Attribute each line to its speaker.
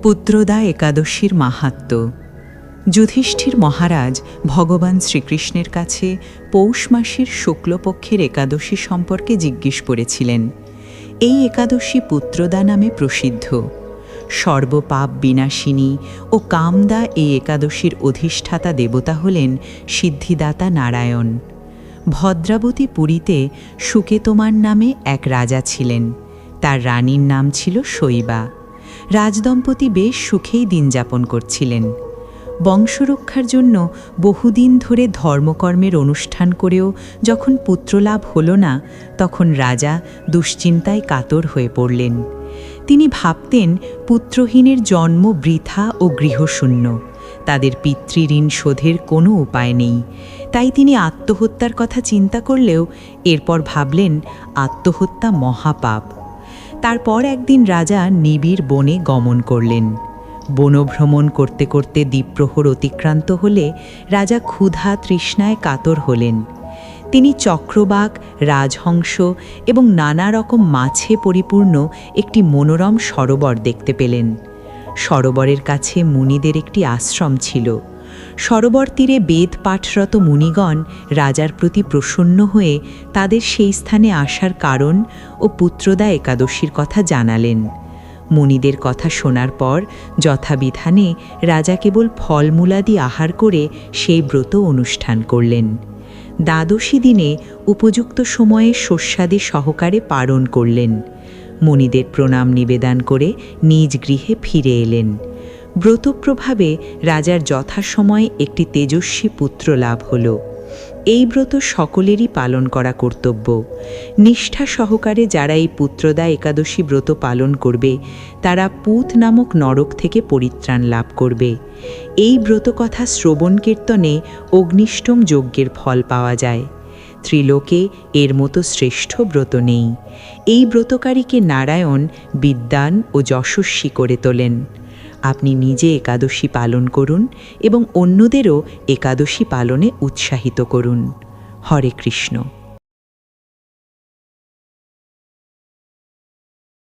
Speaker 1: পুত্রদা একাদশীর মাহাত্ম্য। যুধিষ্ঠির মহারাজ ভগবান শ্রীকৃষ্ণের কাছে পৌষ মাসের শুক্লপক্ষের একাদশী সম্পর্কে জিজ্ঞেস করেছিলেন। এই একাদশী পুত্রদা নামে প্রসিদ্ধ। সর্বপাপ বিনাশিনী ও কামদা এই একাদশীর অধিষ্ঠাতা দেবতা হলেন সিদ্ধিদাতা নারায়ণ। ভদ্রাবতী পুরীতে সুকেতমান নামে এক রাজা ছিলেন। তার রানীর নাম ছিল শৈবা। রাজদম্পতি বেশ সুখেই দিন যাপন করছিলেন। বংশরক্ষার জন্য বহুদিন ধরে ধর্মকর্মের অনুষ্ঠান করেও যখন পুত্রলাভ হল না, তখন রাজা দুশ্চিন্তায় কাতর হয়ে পড়লেন। তিনি ভাবতেন পুত্রহীনের জন্ম বৃথা ও গৃহশূন্য, তাদের পিতৃঋণ শোধের কোনো উপায় নেই। তাই তিনি আত্মহত্যার কথা চিন্তা করলেও এরপর ভাবলেন আত্মহত্যা মহাপাপ। তারপর একদিন রাজা নিবিড় বনে গমন করলেন। বনভ্রমণ করতে করতে দ্বীপ্রহর অতিক্রান্ত হলে রাজা ক্ষুধা তৃষ্ণায় কাতর হলেন। তিনি চক্রবাক, রাজহংস এবং নানা রকম মাছে পরিপূর্ণ একটি মনোরম সরোবর দেখতে পেলেন। সরোবরের কাছে মুনিদের একটি আশ্রম ছিল। সরোবর তীরে বেদ পাঠরত মুনিগণ রাজার প্রতি প্রসন্ন হয়ে তাদের সেই স্থানে আসার কারণ ও পুত্রদা একাদশীর কথা জানালেন। মুনিদের কথা শোনার পর যথাবিধানে রাজা কেবল ফলমূলাদি আহার করে সেই ব্রত অনুষ্ঠান করলেন। দ্বাদশী দিনে উপযুক্ত সময়ে শস্যাদি সহকারে পালন করলেন। মুনিদের প্রণাম নিবেদন করে নিজ গৃহে ফিরে এলেন। ব্রতপ্রভাবে রাজার যথাসময়ে একটি তেজস্বী পুত্র লাভ হল। এই ব্রত সকলেরই পালন করা কর্তব্য। নিষ্ঠা সহকারে যারা এই পুত্রদা একাদশী ব্রত পালন করবে, তারা পুত নামক নরক থেকে পরিত্রাণ লাভ করবে। এই ব্রতকথা শ্রবণ কীর্তনে অগ্নিষ্টম যজ্ঞের ফল পাওয়া যায়। ত্রিলোকে এর মতো শ্রেষ্ঠ ব্রত নেই। এই ব্রতকারীকে নারায়ণ বিদ্বান ও যশস্বী করে তোলেন। আপনি নিজে একাদশী পালন করুন এবং অন্যদেরও একাদশী পালনে উৎসাহিত করুন। হরে কৃষ্ণ।